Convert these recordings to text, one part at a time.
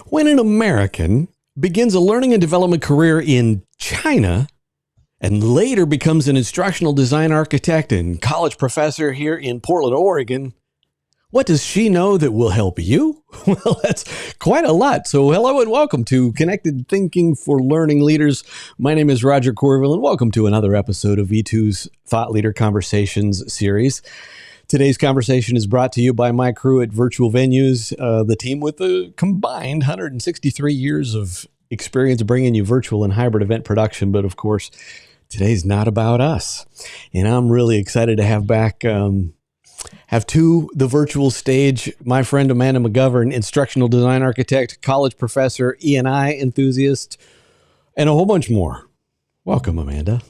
When an American begins a learning and development career in China and later becomes an instructional design architect and college professor here in Portland, Oregon, what does she know that will help you? Well, that's quite a lot. So hello and welcome to Connected Thinking for Learning Leaders. My name is Roger Corville and welcome to another episode of E2's Thought Leader Conversations series. Today's conversation is brought to you by my crew at Virtual Venues, the team with a combined 163 years of experience bringing you virtual and hybrid event production. But of course, today's not about us. And I'm really excited to have back, have to the virtual stage, my friend Amanda McGovern, instructional design architect, college professor, E&I enthusiast, and a whole bunch more. Welcome, Amanda.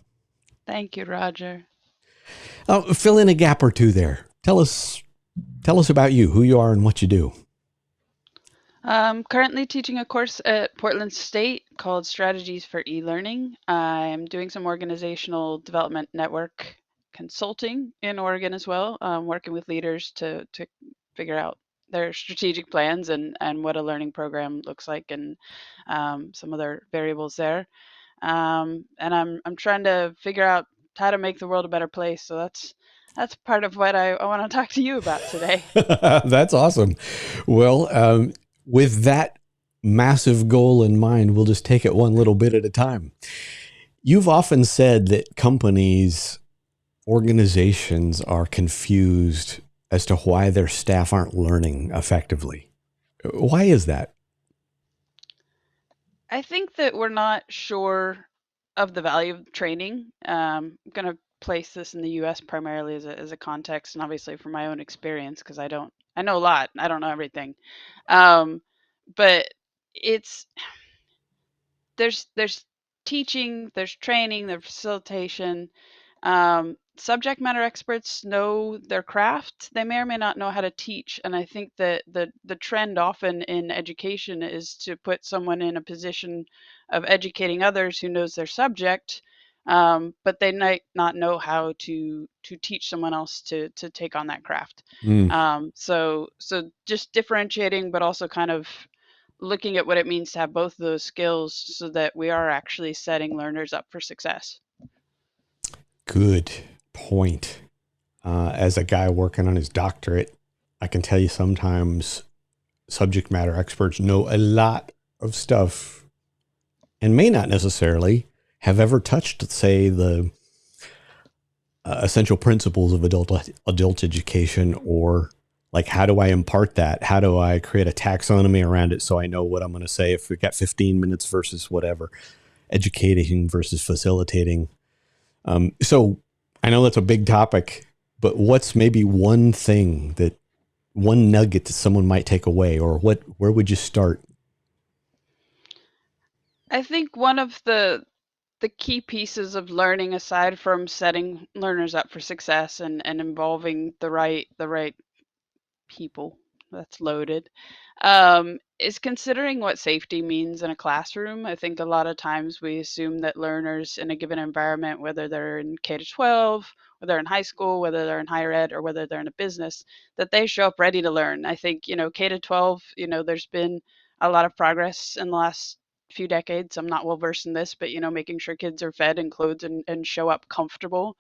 Thank you, Roger. Fill in a gap or two there. Tell us about you, who you are and what you do. I'm currently teaching a course at Portland State called Strategies for E-Learning. I'm doing some organizational development network consulting in Oregon as well, working with leaders to figure out their strategic plans and what a learning program looks like and some other variables there. And I'm trying to figure out how to make the world a better place. So that's part of what I want to talk to you about today. That's awesome. Well, with that massive goal in mind, we'll just take it one little bit at a time. You've often said that companies, organizations are confused as to why their staff aren't learning effectively. Why is that? I think that we're not sure of the value of training. I'm going to place this in the U.S. primarily as a context, and obviously from my own experience, because I know a lot. I don't know everything, but it's there's teaching, there's training, there's facilitation. Subject matter experts know their craft. They may or may not know how to teach, and I think that the trend often in education is to put someone in a position of educating others who knows their subject, but they might not know how to teach someone else to take on that craft. So just differentiating, but also kind of looking at what it means to have both of those skills so that we are actually setting learners up for success. Good point. As a guy working on his doctorate, I can tell you sometimes subject matter experts know a lot of stuff and may not necessarily have ever touched, say, the essential principles of adult education, or like, how do I impart that? How do I create a taxonomy around it so I know what I'm going to say if we've got 15 minutes versus whatever, educating versus facilitating. So I know that's a big topic, but what's maybe one nugget that someone might take away, or where would you start? I think one of the key pieces of learning, aside from setting learners up for success and involving the right people, that's loaded, is considering what safety means in a classroom. I think a lot of times we assume that learners in a given environment, whether they're in K-12, whether they're in high school, whether they're in higher ed, or whether they're in a business, that they show up ready to learn. I think, K-12, there's been a lot of progress in the last few decades. I'm not well versed in this, but, making sure kids are fed and clothed and show up comfortable.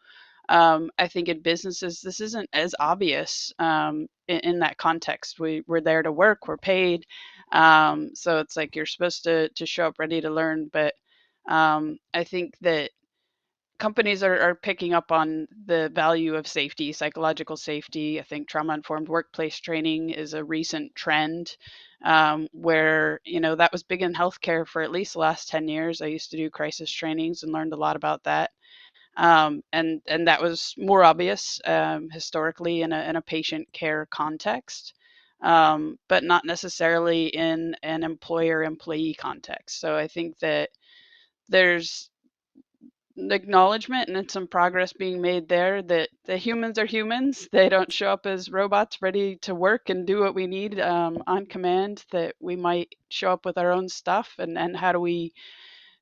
I think in businesses, this isn't as obvious in that context. We're there to work, we're paid. So it's like you're supposed to show up ready to learn. But I think that companies are picking up on the value of safety, psychological safety. I think trauma-informed workplace training is a recent trend where, that was big in healthcare for at least the last 10 years. I used to do crisis trainings and learned a lot about that. And that was more obvious historically in a patient care context, but not necessarily in an employer-employee context. So I think that there's acknowledgement and some progress being made there that the humans are humans. They don't show up as robots ready to work and do what we need on command, that we might show up with our own stuff, and how do we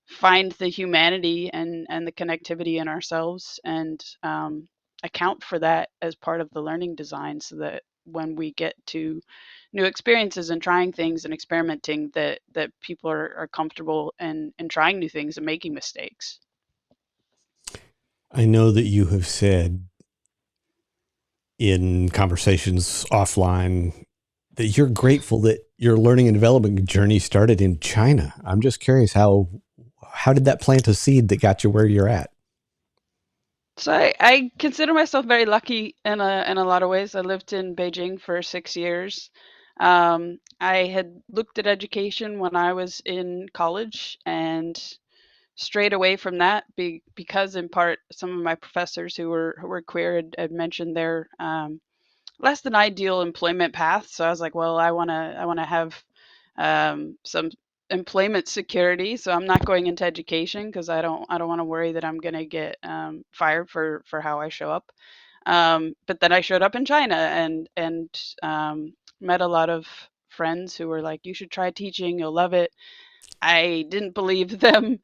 find the humanity and the connectivity in ourselves and account for that as part of the learning design so that when we get to new experiences and trying things and experimenting, that people are comfortable and trying new things and making mistakes. I know that you have said in conversations offline that you're grateful that your learning and development journey started in China. I'm just curious, how did that plant a seed that got you where you're at? So I consider myself very lucky in a lot of ways. I lived in Beijing for 6 years. I had looked at education when I was in college and strayed away from that because in part some of my professors who were queer had mentioned their less than ideal employment path. So I was like, well, I want to have some employment security. So I'm not going into education because I don't want to worry that I'm going to get fired for how I show up. But then I showed up in China and met a lot of friends who were like, you should try teaching, you'll love it. I didn't believe them.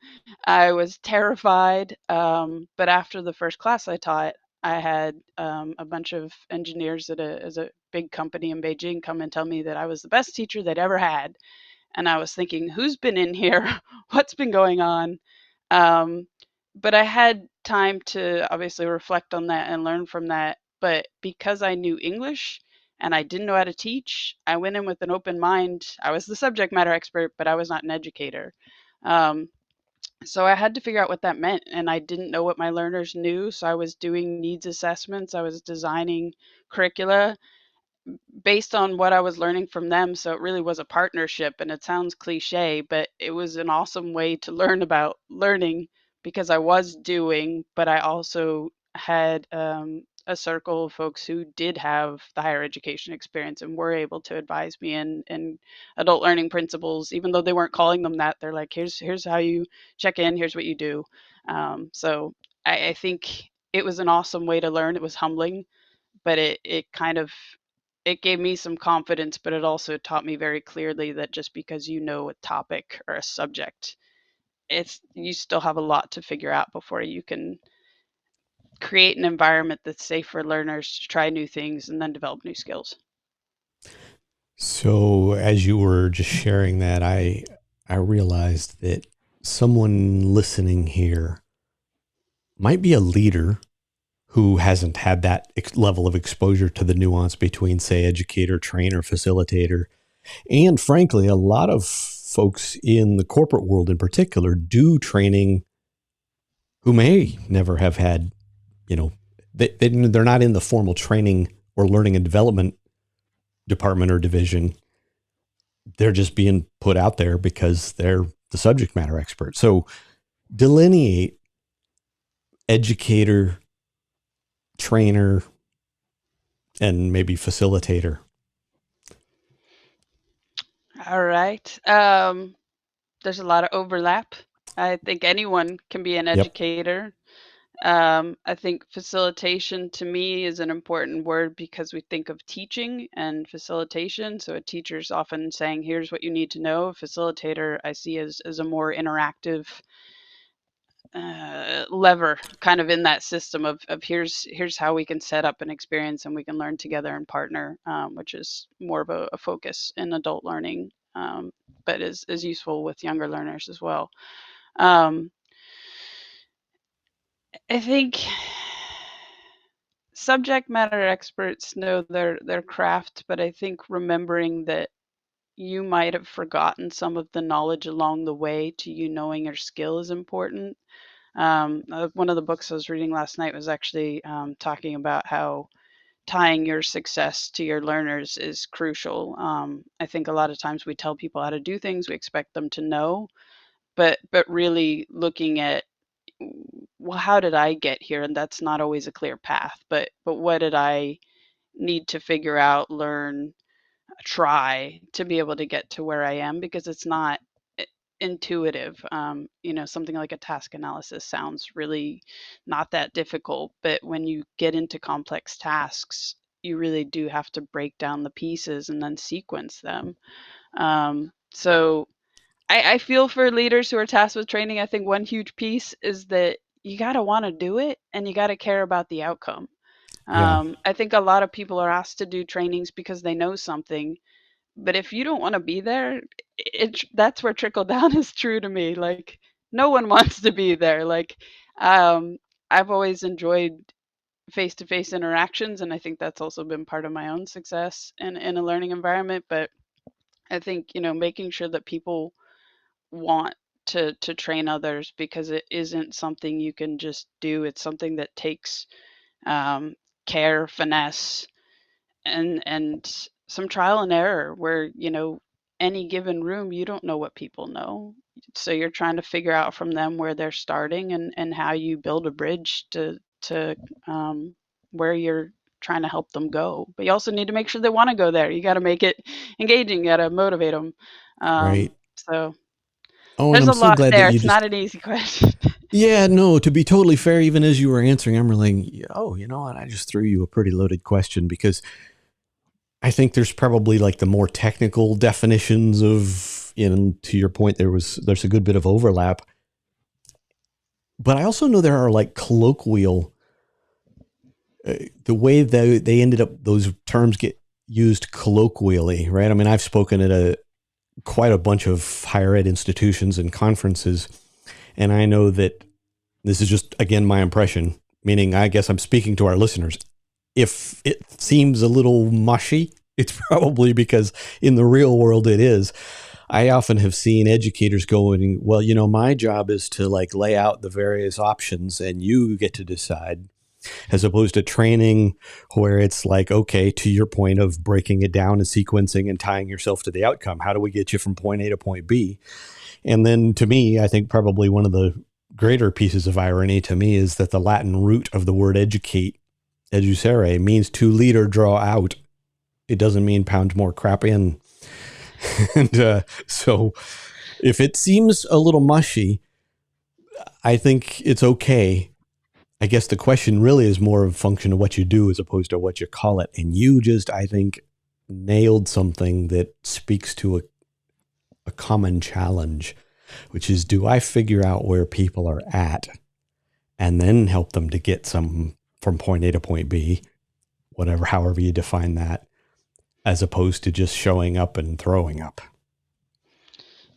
I was terrified. But after the first class I taught, I had a bunch of engineers as a big company in Beijing come and tell me that I was the best teacher they'd ever had. And I was thinking, who's been in here? What's been going on? Um, but I had time to obviously reflect on that and learn from that. But because I knew English and I didn't know how to teach, I went in with an open mind. I was the subject matter expert, but I was not an educator. Um, so I had to figure out what that meant. And I didn't know what my learners knew. So I was doing needs assessments, I was designing curricula based on what I was learning from them. So it really was a partnership, and it sounds cliche, but it was an awesome way to learn about learning because I was doing, but I also had a circle of folks who did have the higher education experience and were able to advise me in adult learning principles, even though they weren't calling them that. They're like, here's how you check in, here's what you do. So I think it was an awesome way to learn. It was humbling, but it kind of it gave me some confidence, but it also taught me very clearly that just because you know a topic or a subject, it's you still have a lot to figure out before you can create an environment that's safe for learners to try new things and then develop new skills. So as you were just sharing that, I realized that someone listening here might be a leader who hasn't had that level of exposure to the nuance between, say, educator, trainer, facilitator. And frankly, a lot of folks in the corporate world in particular do training who may never have had, you know, they're not in the formal training or learning and development department or division. They're just being put out there because they're the subject matter expert. So delineate educator, trainer, and maybe facilitator. All right. There's a lot of overlap. I think anyone can be an Yep. educator. I think facilitation to me is an important word because we think of teaching and facilitation. So a teacher's often saying, here's what you need to know. A facilitator I see as a more interactive lever kind of in that system of here's how we can set up an experience and we can learn together and partner, which is more of a focus in adult learning, but is useful with younger learners as well. Um, I think subject matter experts know their craft, but I think remembering that you might have forgotten some of the knowledge along the way to you knowing your skill is important. One of the books I was reading last night was actually talking about how tying your success to your learners is crucial. I think a lot of times we tell people how to do things, we expect them to know, but really looking at, well, how did I get here? And that's not always a clear path. But what did I need to figure out, learn, try to be able to get to where I am? Because it's not intuitive. Something like a task analysis sounds really not that difficult, but when you get into complex tasks, you really do have to break down the pieces and then sequence them. So I feel for leaders who are tasked with training. I think one huge piece is that you got to want to do it and you got to care about the outcome. Yeah. I think a lot of people are asked to do trainings because they know something, but if you don't want to be there, that's where trickle down is true to me. Like no one wants to be there. Like um, I've always enjoyed face-to-face interactions, and I think that's also been part of my own success in a learning environment. But I think making sure that people want to train others, because it isn't something you can just do. It's something that takes um, care, finesse, and some trial and error, where any given room, you don't know what people know, so you're trying to figure out from them where they're starting, and how you build a bridge to where you're trying to help them go. But you also need to make sure they want to go there. You got to make it engaging. You got to motivate them. Right. So Oh, and there's I'm a so lot glad that there. you It's not just, an easy question. yeah, no, to be totally fair, even as you were answering, I'm really, oh, you know what? I just threw you a pretty loaded question because I think there's probably like the more technical definitions of, to your point, there's a good bit of overlap. But I also know there are like colloquial, the way that they ended up, those terms get used colloquially, right? I mean, I've spoken at quite a bunch of higher ed institutions and conferences, and I know that this is just, again, my impression, meaning I guess I'm speaking to our listeners. If it seems a little mushy, it's probably because in the real world it is. I often have seen educators going, well, my job is to like lay out the various options and you get to decide, as opposed to training where it's like, okay, to your point of breaking it down and sequencing and tying yourself to the outcome. How do we get you from point A to point B? And then to me, I think probably one of the greater pieces of irony to me is that the Latin root of the word educate, educere, means to lead or draw out. It doesn't mean pound more crap in. And so if it seems a little mushy, I think it's okay. I guess the question really is more of a function of what you do as opposed to what you call it. And you just, I think, nailed something that speaks to a common challenge, which is, do I figure out where people are at and then help them to get some from point A to point B, whatever, however you define that, as opposed to just showing up and throwing up.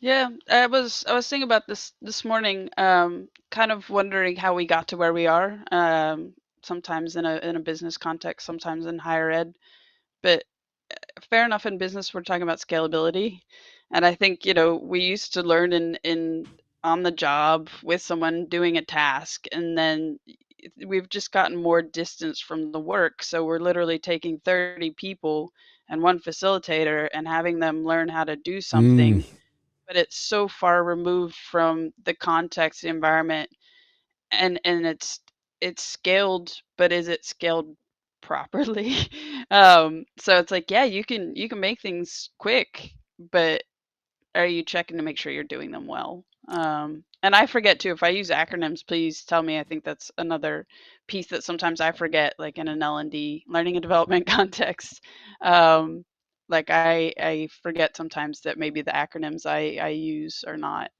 Yeah, I was thinking about this morning, kind of wondering how we got to where we are. Sometimes in a business context, sometimes in higher ed. But fair enough, in business, we're talking about scalability, and I think we used to learn in on the job with someone doing a task, and then we've just gotten more distance from the work. So we're literally taking 30 people and one facilitator and having them learn how to do Mm, something, but it's so far removed from the context, the environment, and it's scaled, but is it scaled properly? So it's like, yeah, you can make things quick, but are you checking to make sure you're doing them well? And I forget too, if I use acronyms, please tell me. I think that's another piece that sometimes I forget, like in an L&D, learning and development context. Um, like I forget sometimes that maybe the acronyms I use are not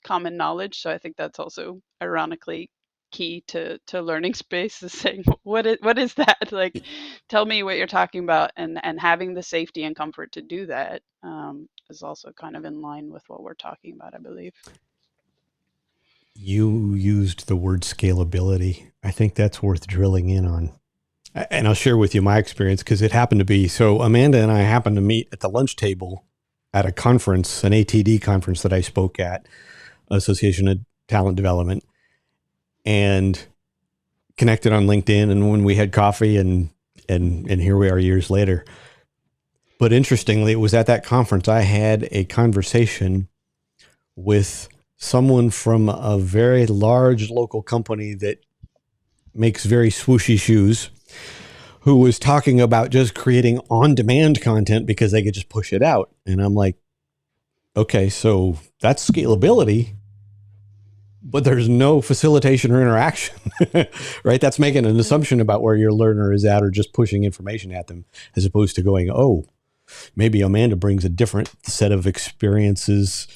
common knowledge. So I think that's also ironically key to learning space, is saying what is that? Like, tell me what you're talking about, and having the safety and comfort to do that is also kind of in line with what we're talking about, I believe. you used the word scalability. I think that's worth drilling in on. And I'll share with you my experience because it happened to be so. Amanda and I happened to meet at the lunch table at a conference, an ATD conference that I spoke at, Association of Talent Development, and connected on LinkedIn. And when we had coffee, and here we are years later. But interestingly, it was at that conference I had a conversation with someone from a very large local company that makes very swooshy shoes, who was talking about just creating on-demand content because they could just push it out. And I'm like, okay, so that's scalability, but there's no facilitation or interaction, right? That's making an Mhm. assumption about where your learner is at or just pushing information at them, as opposed to going, oh, maybe Amanda brings a different set of experiences,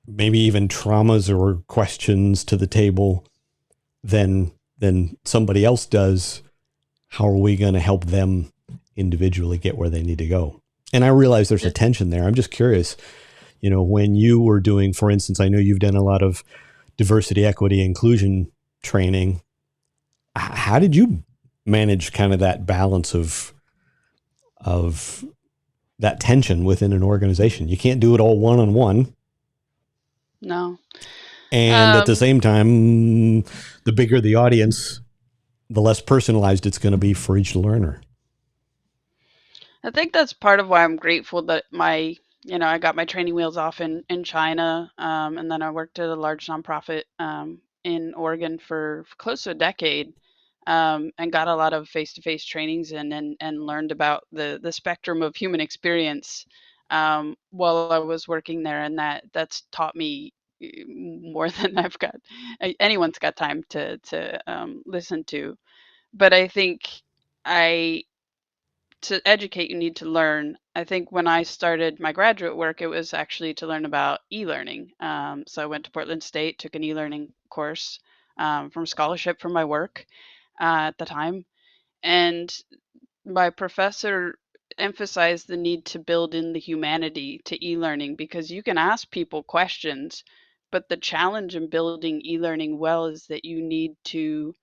maybe even traumas or questions to the table than somebody else does. how are we going to help them individually get where they need to go? And I realize there's a tension there. I'm just curious, when you were doing, for instance, I know you've done a lot of diversity, equity, inclusion training. How did you manage kind of that balance of that tension within an organization? You can't do it all one-on-one. No. And at the Um, same time, the bigger the audience, the less personalized it's going to be for each learner. I think that's part of why I'm grateful that I got my training wheels off in China, and then I worked at a large nonprofit in Oregon for close to a decade, and got a lot of face-to-face trainings and learned about the spectrum of human experience while I was working there, and that's taught me more than anyone's got time to listen to. But I think I to educate, you need to learn. I think when I started my graduate work, it was actually to learn about e-learning. So I went to Portland State, took an e-learning course from scholarship from my work at the time. And my professor emphasized the need to build in the humanity to e-learning because you can ask people questions, but the challenge in building e-learning well is that you need to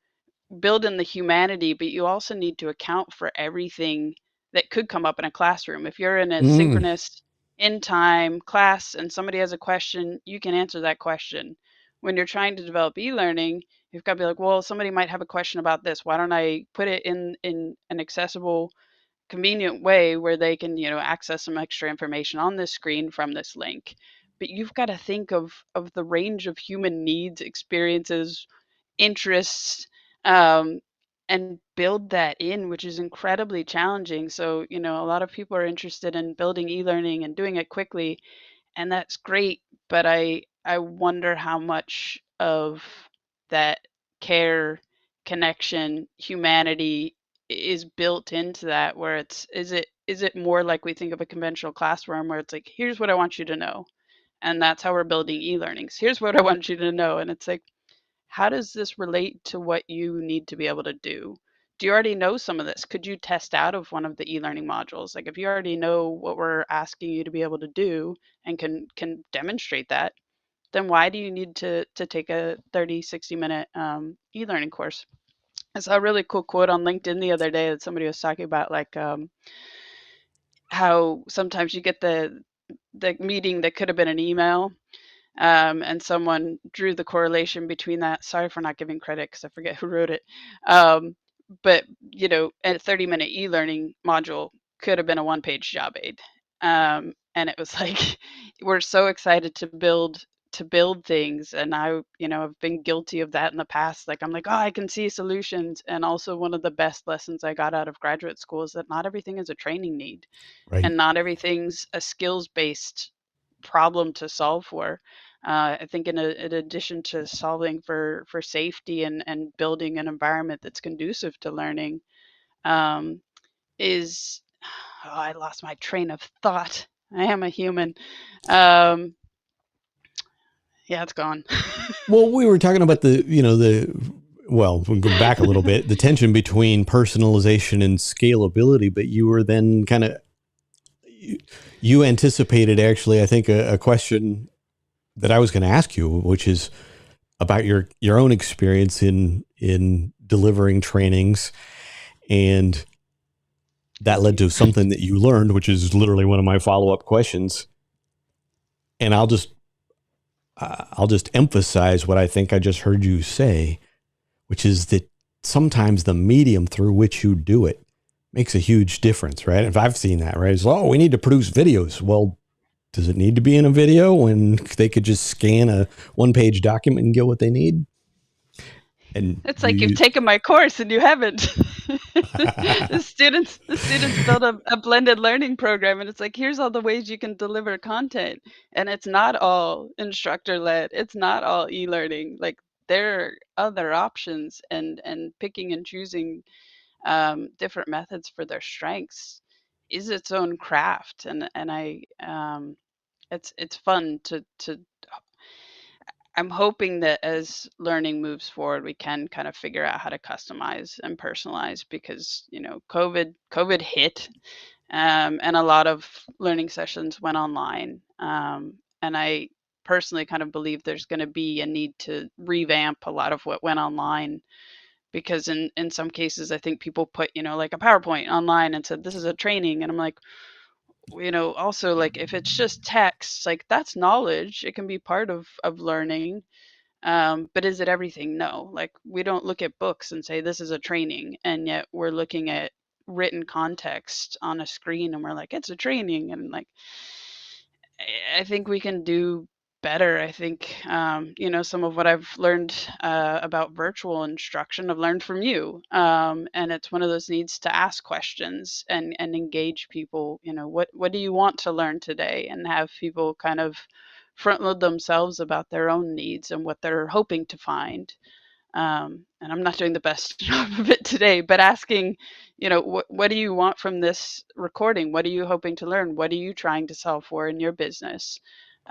build in the humanity, but you also need to account for everything that could come up in a classroom. If you're in a Mm, synchronous in time class and somebody has a question, you can answer that question. When you're trying to develop e-learning, you've got to be like, well, somebody might have a question about this. Why don't I put it in an accessible, convenient way where they can, access some extra information on this screen from this link? But you've got to think of the range of human needs, experiences, interests, um, and build that in, which is incredibly challenging. So, a lot of people are interested in building e-learning and doing it quickly, and that's great. But I wonder how much of that care, connection, humanity is built into that. Where is it more like we think of a conventional classroom where it's like, here's what I want you to know, and that's how we're building e-learnings. Here's what I want you to know, and it's like, how does this relate to what you need to be able to do? Do you already know some of this? Could you test out of one of the e-learning modules? Like, if you already know what we're asking you to be able to do and can demonstrate that, then why do you need to take a 30, 60-minute e-learning course? I saw a really cool quote on LinkedIn the other day that somebody was talking about, like, how sometimes you get the meeting that could have been an email, and someone drew the correlation between that. Sorry for not giving credit because I forget who wrote it. Um, but a 30-minute e-learning module could have been a one-page job aid. And it was like, we're so excited to build things, and I've been guilty of that in the past. Like, I'm like, oh, I can see solutions. And also, one of the best lessons I got out of graduate school is that not everything is a training need, right. and not everything's a skills-based problem to solve for. I think in addition to solving for safety and building an environment that's conducive to learning, um, is I lost my train of thought. I am a human. Um, yeah, it's gone. Well, we were talking about well, we'll go back a little bit, the tension between personalization and scalability, but you were then kind of, you anticipated actually, I think, a question that I was going to ask you, which is about your own experience in delivering trainings, and that Thank led you. to something that you learned, which is literally one of my follow-up questions. And I'll just emphasize what I think I just heard you say, which is that sometimes the medium through which you do it makes a huge difference, right? If I've seen that, right? It's, oh, we need to produce videos. Well, does it need to be in a video when they could just scan a one-page document and get what they need? And It's you like you've use taken my course and you haven't. The students build a blended learning program, and it's like, here's all the ways you can deliver content, and it's not all instructor led. It's not all e-learning. Like, there are other options, and picking and choosing different methods for their strengths is its own craft. And I it's fun to I'm hoping that as learning moves forward, we can kind of figure out how to customize and personalize because, COVID hit, and a lot of learning sessions went online. And I personally kind of believe there's going to be a need to revamp a lot of what went online because in some cases I think people put, like a PowerPoint online and said this is a training, and I'm like, also, like, if it's just text, like, that's knowledge, it can be part of learning. But is it everything? No. Like, we don't look at books and say this is a training, and yet we're looking at written context on a screen and we're like, it's a training. And like, I think we can do better. I think, some of what I've learned about virtual instruction, I've learned from you. And it's one of those needs to ask questions and engage people. What do you want to learn today? And have people kind of front load themselves about their own needs and what they're hoping to find. And I'm not doing the best job of it today, but asking, what do you want from this recording? What are you hoping to learn? What are you trying to solve for in your business?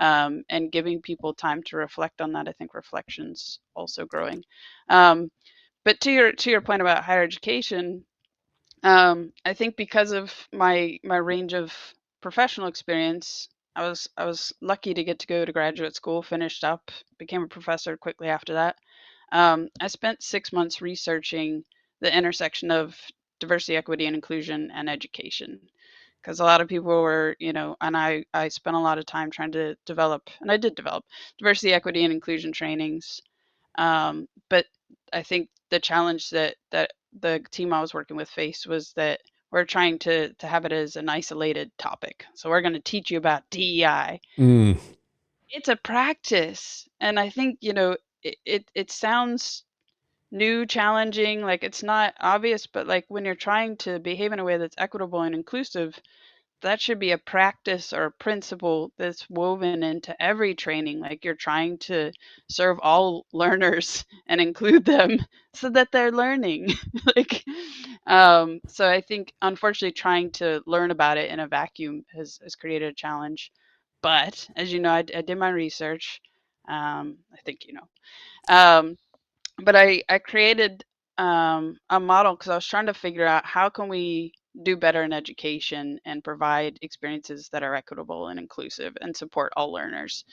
And giving people time to reflect on that. I think reflection's also growing. But to your point about higher education, I think because of my range of professional experience, I was lucky to get to go to graduate school, finished up, became a professor quickly after that. I spent 6 months researching the intersection of diversity, equity, and inclusion and education. Because a lot of people were, and I spent a lot of time trying to develop, and I did develop diversity, equity, and inclusion trainings. But I think the challenge that the team I was working with faced was that we're trying to have it as an isolated topic. So we're going to teach you about DEI. Mm. It's a practice, and I think it sounds new, challenging, like it's not obvious, but like when you're trying to behave in a way that's equitable and inclusive, that should be a practice or a principle that's woven into every training. Like you're trying to serve all learners and include them so that they're learning. like, so I think unfortunately trying to learn about it in a vacuum has created a challenge. But as you know, I did my research. I think Um, but I created a model because I was trying to figure out how can we do better in education and provide experiences that are equitable and inclusive and support all learners.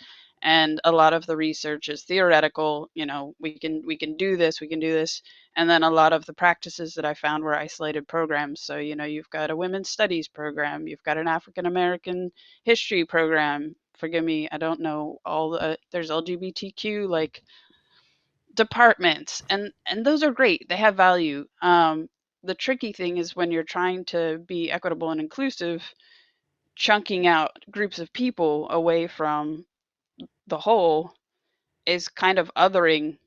And a lot of the research is theoretical. We can do this, we can do this. And then a lot of the practices that I found were isolated programs. So you've got a women's studies program, you've got an African American history program. Forgive me, I don't know all the. There's LGBTQ like departments, and those are great, they have value. The tricky thing is when you're trying to be equitable and inclusive, chunking out groups of people away from the whole is kind of othering.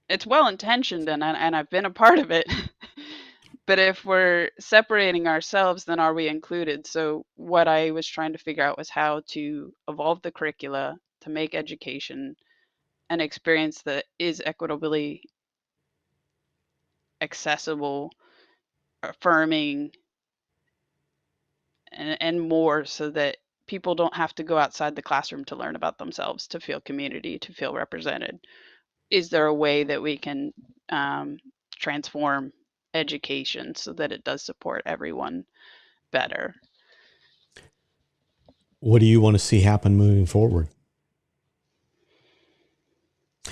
It's well intentioned, and I've been a part of it. But if we're separating ourselves, then are we included? So what I was trying to figure out was how to evolve the curricula to make education an experience that is equitably accessible, affirming, and more, so that people don't have to go outside the classroom to learn about themselves, to feel community, to feel represented. Is there a way that we can um, transform education so that it does support everyone better? What do you want to see happen moving forward?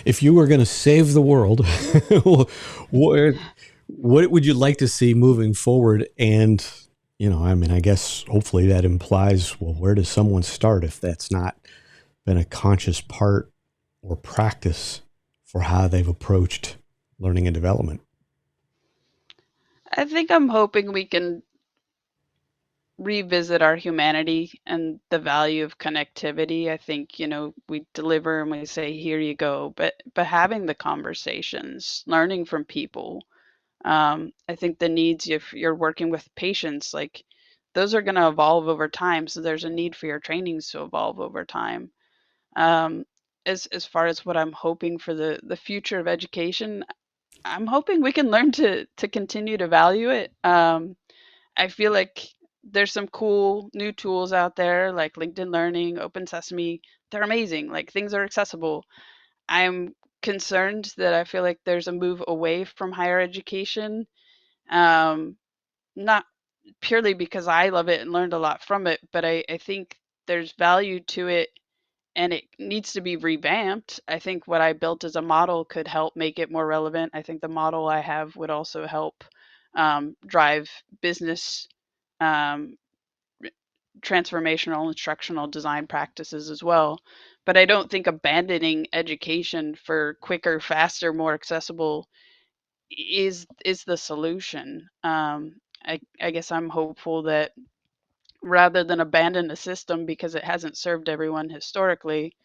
If you were going to save the world, what, what would you like to see moving forward? And, I mean, I guess hopefully that implies, well, where does someone start if that's not been a conscious part or practice for how they've approached learning and development? I think I'm hoping we can revisit our humanity and the value of connectivity. I think, we deliver and we say, here you go, but having the conversations, learning from people. I think the needs, if you're working with patients, like those are going to evolve over time. So there's a need for your trainings to evolve over time. Um, as far as what I'm hoping for the future of education, I'm hoping we can learn to continue to value it. I feel like there's some cool new tools out there like LinkedIn Learning, Open Sesame. They're amazing. Like things are accessible. I'm concerned that I feel like there's a move away from higher education. Um, Not purely because I love it and learned a lot from it, but I think there's value to it and it needs to be revamped. I think what I built as a model could help make it more relevant. I think the model I have would also help drive business um, transformational instructional design practices as well. But I don't think abandoning education for quicker, faster, more accessible is the solution. I guess I'm hopeful that rather than abandon a system because it hasn't served everyone historically,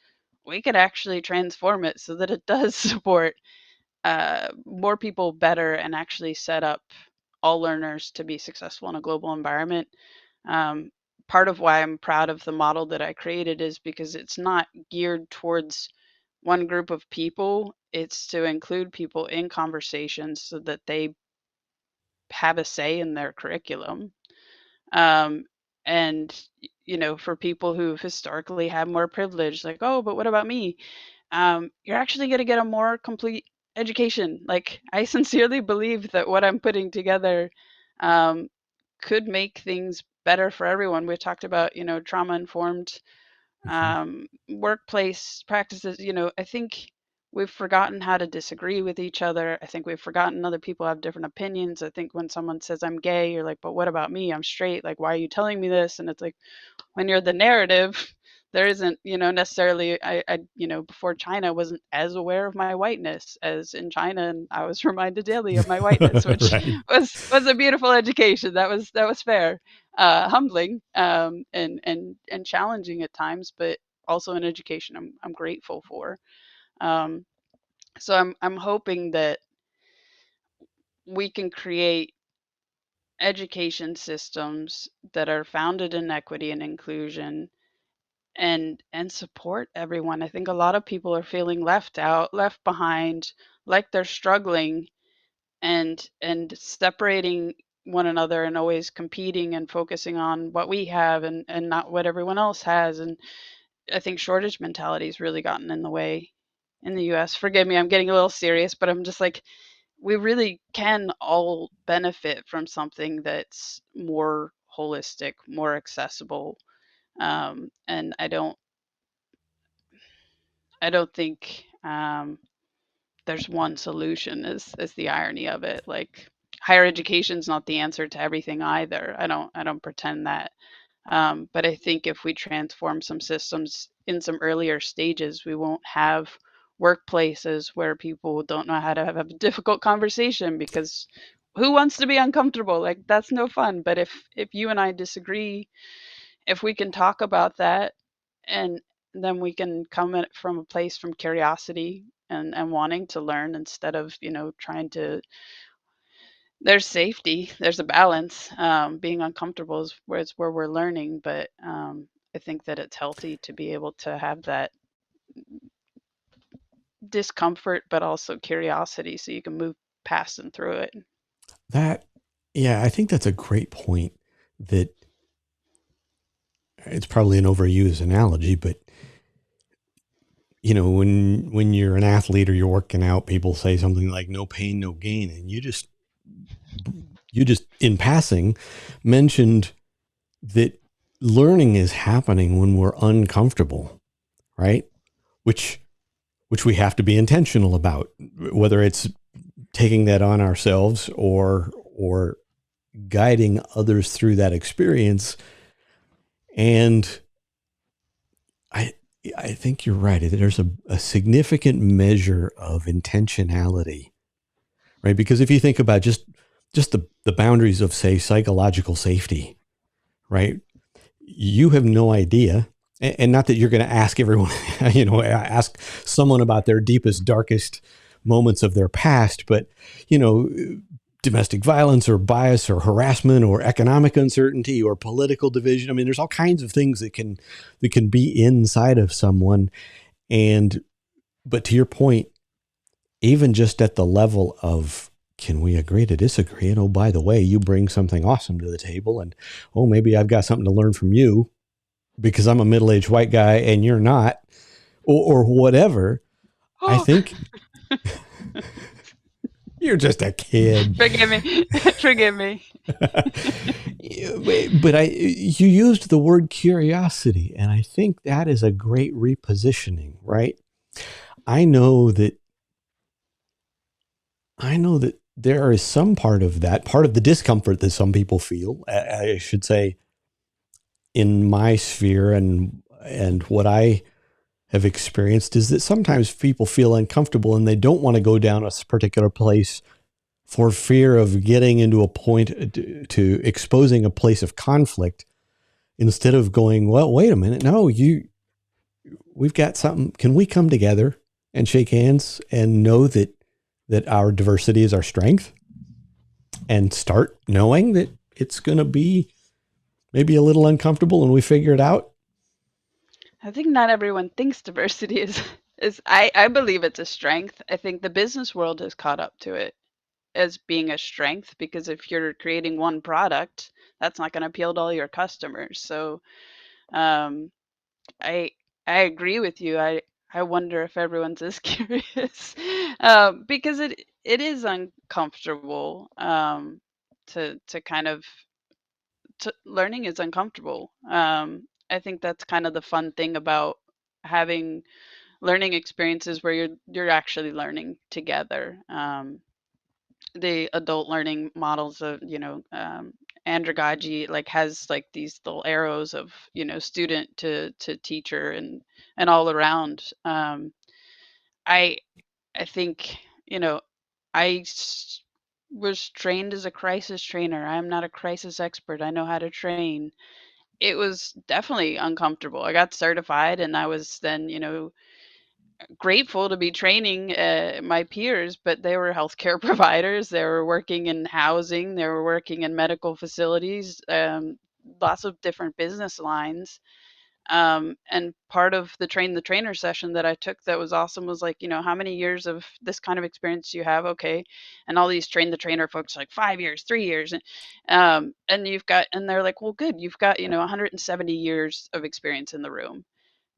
we could actually transform it so that it does support more people better and actually set up all learners to be successful in a global environment. Um, Part of why I'm proud of the model that I created is because it's not geared towards one group of people. It's to include people in conversations so that they have a say in their curriculum. Um, and for people who've historically had more privilege, like, oh, but what about me? You're actually going to get a more complete education. Like, I sincerely believe that what I'm putting together um, could make things better for everyone. We talked about, trauma informed Mhm. workplace practices. I think we've forgotten how to disagree with each other. I think we've forgotten other people have different opinions. I think when someone says I'm gay, you're like, but what about me? I'm straight. Like, why are you telling me this? And it's like, when you're the narrative, there isn't, necessarily, before China, I wasn't as aware of my whiteness as in China, and I was reminded daily of my whiteness, which Right. was a beautiful education. That was fair, humbling, and challenging at times, but also an education I'm grateful for. Um, so I'm hoping that we can create education systems that are founded in equity and inclusion and support everyone. I think a lot of people are feeling left out, left behind, like they're struggling and separating one another and always competing and focusing on what we have and not what everyone else has. And I think shortage mentality has really gotten in the way in the US. Forgive me, I'm getting a little serious, but I'm just like, we really can all benefit from something that's more holistic, more accessible. And I don't think there's one solution. Is the irony of it. Like, higher education's not the answer to everything either. I don't pretend that. But I think if we transform some systems in some earlier stages, we won't have workplaces where people don't know how to have a difficult conversation because who wants to be uncomfortable? Like, that's no fun. But if you and I disagree, if we can talk about that, and then we can come at it from a place from curiosity and wanting to learn instead of trying to. There's safety, there's a balance. Being uncomfortable is where we're learning, but I think that it's healthy to be able to have that discomfort but also curiosity so you can move past and through it. That, yeah, I think that's a great point. That it's probably an overused analogy, but when you're an athlete or you're working out, people say something like "no pain, no gain," and you just in passing mentioned that learning is happening when we're uncomfortable, right? Which which we have to be intentional about, whether it's taking that on ourselves or guiding others through that experience. And I I think you're right. There's a significant measure of intentionality, right? Because if you think about just the boundaries of, say, psychological safety, right? You have no idea, and not that you're going to ask everyone, ask someone about their deepest, darkest moments of their past, but you know, domestic violence or bias or harassment or economic uncertainty or political division. I mean, there's all kinds of things that can be inside of someone. And but to your point, even just at the level of, can we agree to disagree? And oh, by the way, you bring something awesome to the table, and oh, maybe I've got something to learn from you because I'm a middle-aged white guy and you're not, or whatever. I Oh, think you're just a kid. forgive me. Forgive me. But you used the word curiosity, and I think that is a great repositioning, right? I know that I know that there is some part of that, part of the discomfort that some people feel, I should say, in my sphere and what I have experienced is that sometimes people feel uncomfortable and they don't want to go down a particular place for fear of getting into a point to exposing a place of conflict instead of going, well, wait a minute, no, we've got something. Can we come together and shake hands and know that our diversity is our strength and start knowing that it's going to be maybe a little uncomfortable and we figure it out? I think not everyone thinks diversity is I believe it's a strength. I think the business world has caught up to it as being a strength because if you're creating one product, that's not going to appeal to all your customers. So um, I I agree with you. I wonder if everyone's as curious because it is uncomfortable to kind of learning is uncomfortable. I think that's kind of the fun thing about having learning experiences where you're actually learning together. The adult learning models of andragogy like has like these little arrows of student to teacher and all around. I i think you know i s- was trained as a crisis trainer. I'm not a crisis expert. I know how to train. It was definitely uncomfortable. I got certified and I was then grateful to be training my peers, but they were healthcare providers. They were working in housing. They were working in medical facilities. Lots of different business lines. And part of the train the trainer session that I took that was awesome was like, how many years of this kind of experience do you have? Okay. And all these train the trainer folks like 5 years, 3 years. And you've got, and they're like, well, good. You've got, 170 years of experience in the room,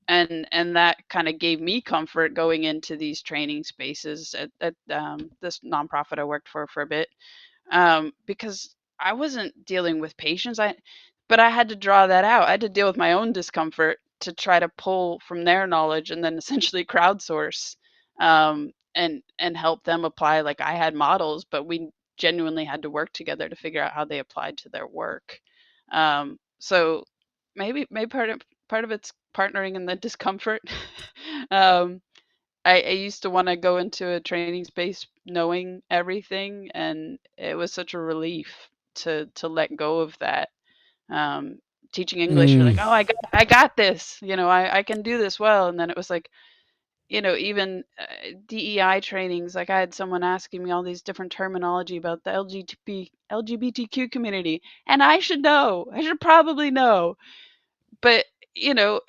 and that kind of gave me comfort going into these training spaces at this nonprofit I worked for a bit, because I wasn't dealing with patients. But I had to draw that out. I had to deal with my own discomfort to try to pull from their knowledge and then essentially crowdsource, and help them apply. Like I had models, but we genuinely had to work together to figure out how they applied to their work. So maybe part of it's partnering in the discomfort. um, I used to want to go into a training space knowing everything, and it was such a relief to let go of that. Um, Teaching English, you're like, Mm, oh, I got this. I can do this well. And then it was like, even DEI trainings. Like I had someone asking me all these different terminology about the LGBTQ community, and I should know. I should probably know, but you know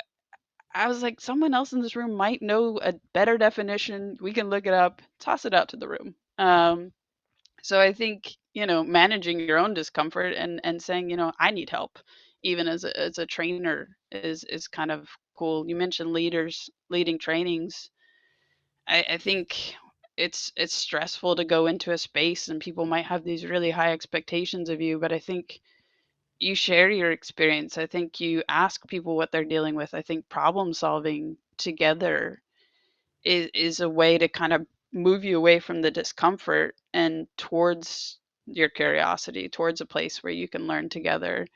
I was like, someone else in this room might know a better definition. We can look it up, toss it out to the room. So I think, managing your own discomfort and saying, I need help, even as a trainer is kind of cool. You mentioned leaders leading trainings. I think it's stressful to go into a space and people might have these really high expectations of you, but I think you share your experience. I think you ask people what they're dealing with. I think problem solving together is a way to kind of move you away from the discomfort and towards your curiosity, towards a place where you can learn together.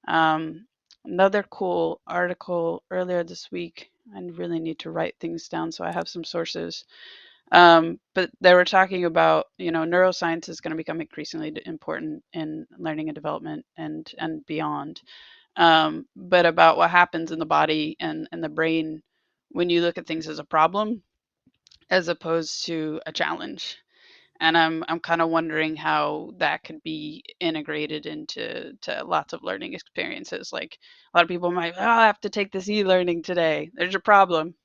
Um, Another cool article earlier this week, I really need to write things down so I have some sources. But they were talking about, neuroscience is going to become increasingly important in learning and development and beyond. But about what happens in the body and the brain when you look at things as a problem as opposed to a challenge. And I'm kind of wondering how that could be integrated into lots of learning experiences. Like a lot of people might, oh, I have to take this e-learning today. There's a problem.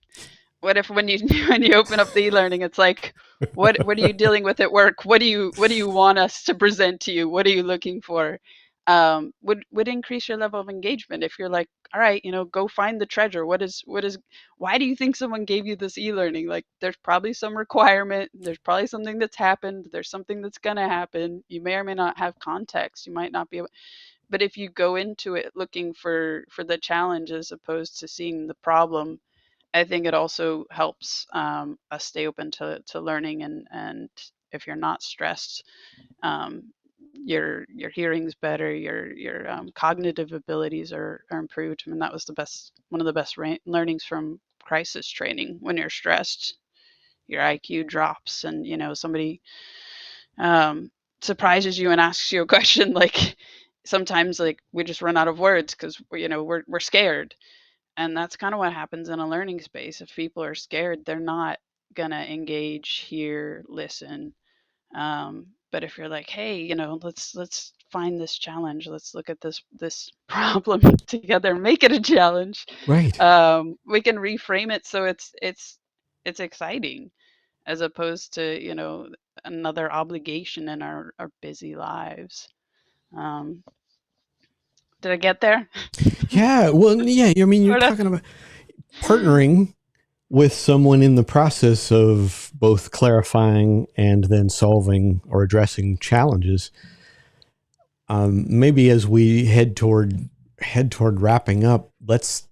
What if when you when you open up the e-learning, it's like, what are you dealing with at work? What do you want us to present to you? What are you looking for? would increase your level of engagement. If you're like, all right, go find the treasure. Why do you think someone gave you this e-learning? Like, there's probably some requirement. There's probably something that's happened. There's something that's going to happen. You may or may not have context. You might not be able, but if you go into it looking for the challenge as opposed to seeing the problem, I think it also helps us stay open to learning, and if you're not stressed, um, your hearing's better, your cognitive abilities are improved. I mean, that was one of the best learnings from crisis training. When you're stressed, your IQ drops, and somebody um, surprises you and asks you a question. Like, sometimes, like, we just run out of words because we're scared, and that's kind of what happens in a learning space. If people are scared, they're not gonna engage, hear, listen. But if you're like, hey, let's find this challenge. Let's look at this problem together, make it a challenge. Right. We can reframe it so it's exciting, as opposed to another obligation in our busy lives. Um, did I get there? Yeah. Well, yeah. I mean, you're Sort of. talking about partnering with someone in the process of both clarifying and then solving or addressing challenges. Maybe as we head toward wrapping up, let's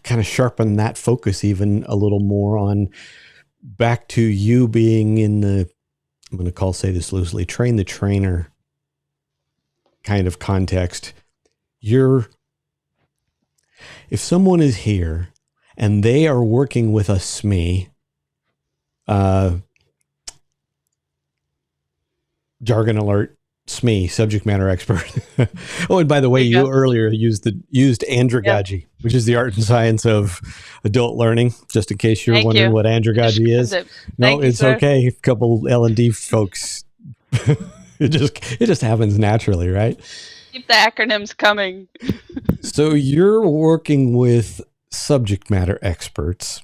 kind of sharpen that focus even a little more on back to you being in the, I'm going to say this loosely, train the trainer kind of context. You're If someone is here and they are working with a SME, uh, jargon alert, SME, subject matter expert. Oh, and by the way, There you you go. earlier used Yep. andragogy, which is the art and science of adult learning. Just in case you're Thank wondering you. what You andragogy described is, it. no, Thank you, it's sir. okay. A couple L&D folks, it just happens naturally, right? Keep the acronyms coming. So you're working with subject matter experts.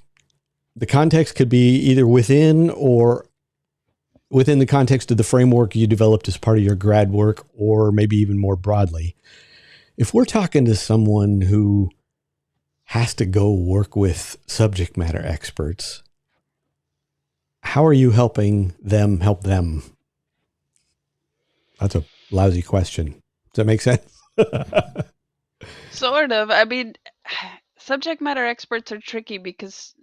The context could be either within the context of the framework you developed as part of your grad work, or maybe even more broadly. If we're talking to someone who has to go work with subject matter experts, how are you helping them help them? That's a lousy question. Does that make sense? Sort of. I mean, subject matter experts are tricky because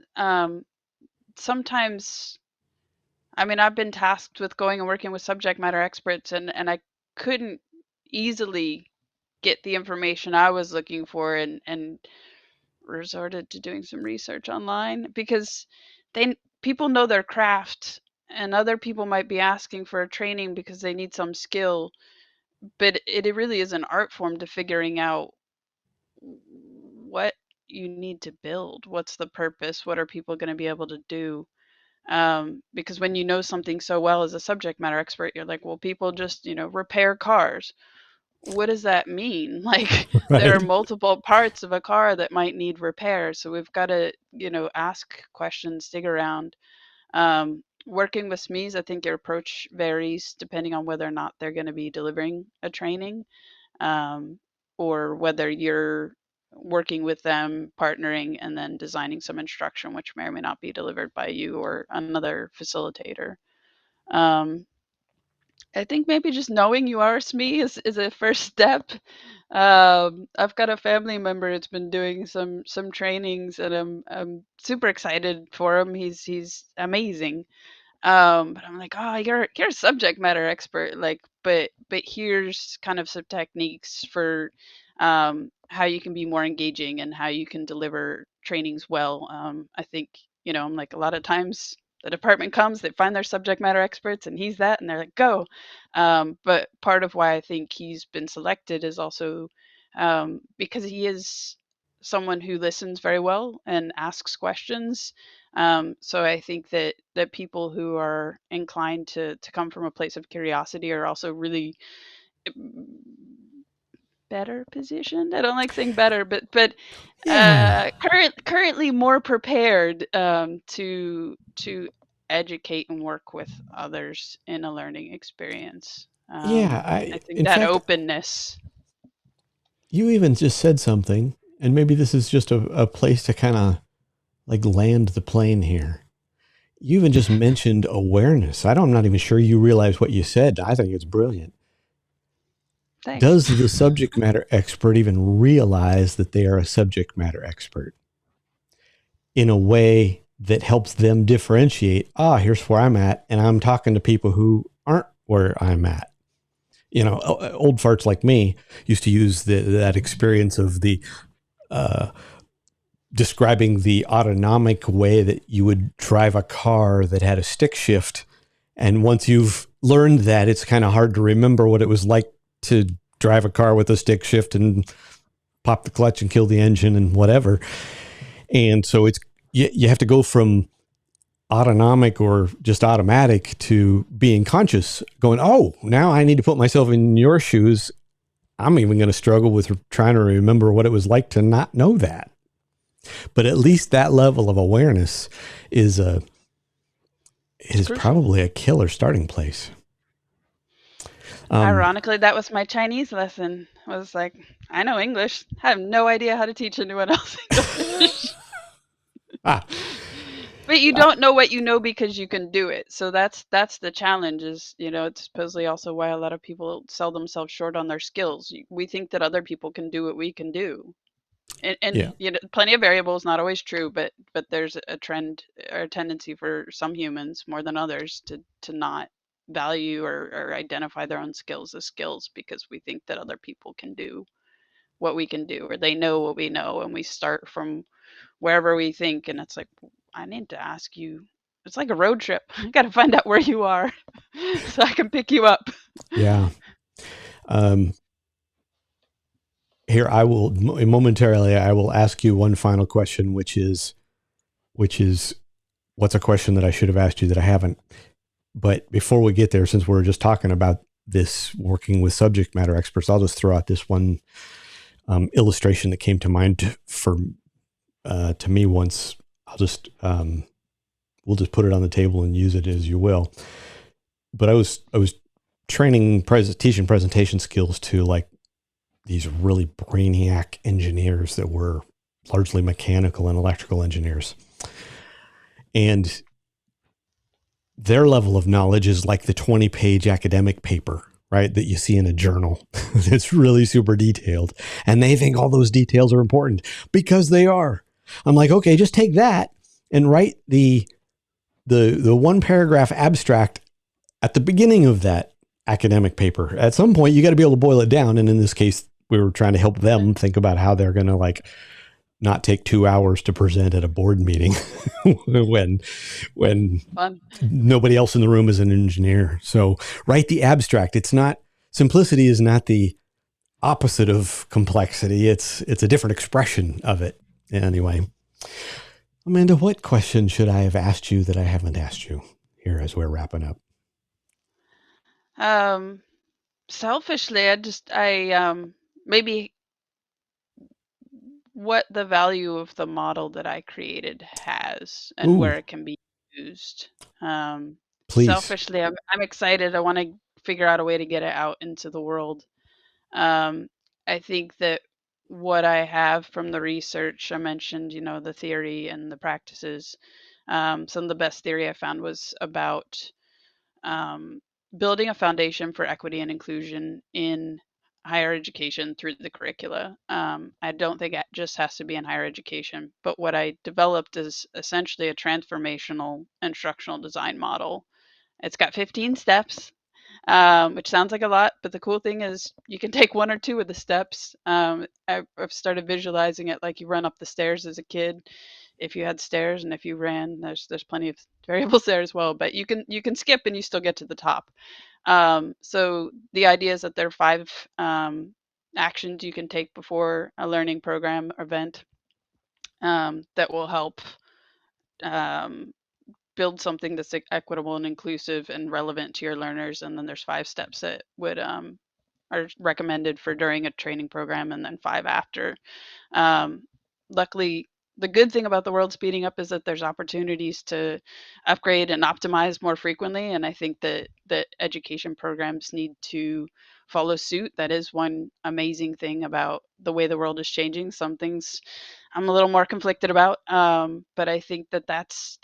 sometimes, I mean, I've been tasked with going and working with subject matter experts, and I couldn't easily get the information I was looking for, and resorted to doing some research online because people know their craft, and other people might be asking for a training because they need some skill, but it really is an art form to figuring out what you need to build. What's the purpose? What are people going to be able to do? Because when you know something so well as a subject matter expert, you're like, well, people just, repair cars. What does that mean? Like, there are Right. multiple parts of a car that might need repair. So we've got to, ask questions, dig around. Working with SMEs, I think your approach varies depending on whether or not they're going to be delivering a training, um, or whether you're working with them, partnering, and then designing some instruction, which may or may not be delivered by you or another facilitator. Um, I think maybe just knowing you are a SME is a first step. I've got a family member that's been doing some trainings, and I'm super excited for him. He's amazing. But I'm like, oh, you're a subject matter expert, like, but here's kind of some techniques for how you can be more engaging and how you can deliver trainings well. I think, I'm like, a lot of times the department comes, they find their subject matter experts, and he's that, and they're like, go. But part of why I think he's been selected is also because he is someone who listens very well and asks questions. So I think that people who are inclined to come from a place of curiosity are also really better positioned. I don't like saying better, but Yeah. currently more prepared to educate and work with others in a learning experience. Yeah. I think In that fact, openness. You even just said something, and maybe this is just a place to kind of like land the plane here. You even just mentioned awareness. I'm not even sure you realize what you said. I think it's brilliant. Thanks. Does the subject matter expert even realize that they are a subject matter expert in a way that helps them differentiate? Here's where I'm at, and I'm talking to people who aren't where I'm at. Old farts like me used to use that experience of the uh, describing the autonomic way that you would drive a car that had a stick shift. And once you've learned that, it's kind of hard to remember what it was like to drive a car with a stick shift and pop the clutch and kill the engine and whatever. And so you have to go from autonomic or just automatic to being conscious, going, oh, now I need to put myself in your shoes. I'm even going to struggle with trying to remember what it was like to not know that. But at least that level of awareness is Crucial. probably a killer starting place. Ironically, that was my Chinese lesson. I was like, I know English. I have no idea how to teach anyone else English. ah, But you ah, don't know what you know because you can do it. So that's the challenge. Is it's supposedly also why a lot of people sell themselves short on their skills. We think that other people can do what we can do, and yeah, plenty of variables, not always true, but there's a trend or a tendency for some humans more than others to not value or identify their own skills as skills because we think that other people can do what we can do or they know what we know, and we start from wherever we think, and it's like, I need to ask you. It's like a road trip. I got to find out where you are so I can pick you up. yeah. Um, Here, I will momentarily. I will ask you one final question, which is what's a question that I should have asked you that I haven't. But before we get there, since we're just talking about this working with subject matter experts, I'll just throw out this one illustration that came to mind for to me once. I'll just we'll just put it on the table and use it as you will. But I was training teaching presentation skills to like these really brainiac engineers that were largely mechanical and electrical engineers. And their level of knowledge is like the 20-page academic paper, right? That you see in a journal. It's really super detailed. And they think all those details are important because they are. I'm like, okay, just take that and write the one paragraph abstract at the beginning of that academic paper. At some point, you got to be able to boil it down. And in this case, we were trying to help them think about how they're going to like not take 2 hours to present at a board meeting when Fun. nobody else in the room is an engineer. So write the abstract. It's not simplicity is not the opposite of complexity. It's a different expression of it. Anyway, Amanda, what question should I have asked you that I haven't asked you here as we're wrapping up? Um, Selfishly, I maybe what the value of the model that I created has and Ooh, where it can be used. please. Selfishly, I'm excited. I want to figure out a way to get it out into the world. Um, I think that what I have from the research, I mentioned, the theory and the practices. Some of the best theory I found was about um, building a foundation for equity and inclusion in higher education through the curricula. I don't think it just has to be in higher education, but what I developed is essentially a transformational instructional design model. It's got 15 steps, which sounds like a lot, but the cool thing is you can take one or two of the steps. I've started visualizing it like you run up the stairs as a kid. If you had stairs and if you ran, there's plenty of variables there as well. But you can skip and you still get to the top. So the idea is that there are five actions you can take before a learning program event that will help um, build something that's equitable and inclusive and relevant to your learners. And then there's five steps that would are recommended for during a training program, and then five after. Um, Luckily, the good thing about the world speeding up is that there's opportunities to upgrade and optimize more frequently, and I think that education programs need to follow suit. That is one amazing thing about the way the world is changing. Some things I'm a little more conflicted about, but I think that that's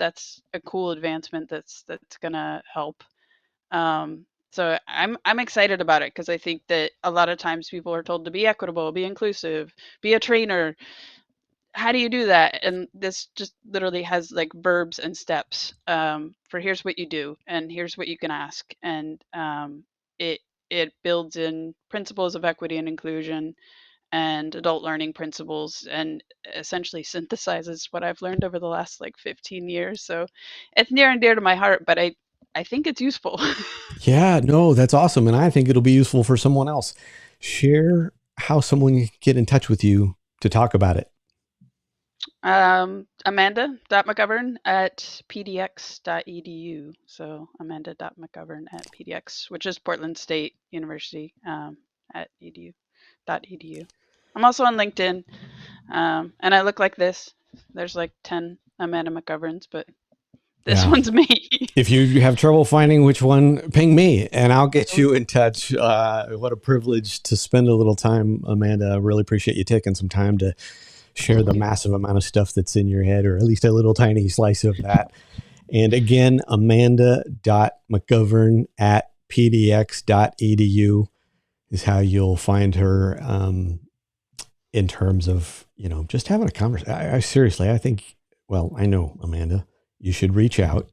a cool advancement that's gonna help. So I'm excited about it because I think that a lot of times people are told to be equitable, be inclusive, be a trainer. How do you do that? And this just literally has like verbs and steps, for here's what you do and here's what you can ask, and it it builds in principles of equity and inclusion and adult learning principles, and essentially synthesizes what I've learned over the last like 15 years. So it's near and dear to my heart, but I think it's useful. Yeah, no, that's awesome. And I think it'll be useful for someone else. Share how someone can get in touch with you to talk about it. Amanda.McGovern at pdx.edu. So Amanda.McGovern at pdx, which is Portland State University, at edu.edu. I'm also on LinkedIn, and I look like this. There's like 10 Amanda McGoverns, but this Yeah. one's me. If you have trouble finding which one, ping me and I'll get you in touch. What a privilege to spend a little time, Amanda. I really appreciate you taking some time to share the massive amount of stuff that's in your head, or at least a little tiny slice of that. And again, amanda.mcgovern at pdx.edu is how you'll find her, in terms of, just having a conversation. I seriously, I think, well, I know, Amanda, you should reach out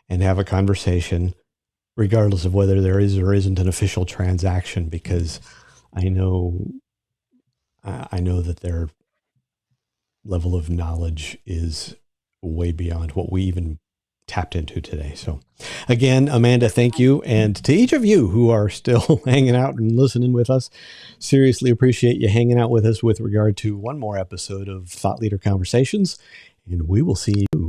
and have a conversation regardless of whether there is or isn't an official transaction, because I know that their level of knowledge is way beyond what we even tapped into today. So again, Amanda, thank you. And to each of you who are still hanging out and listening with us, seriously appreciate you hanging out with us with regard to one more episode of Thought Leader Conversations. And we will see you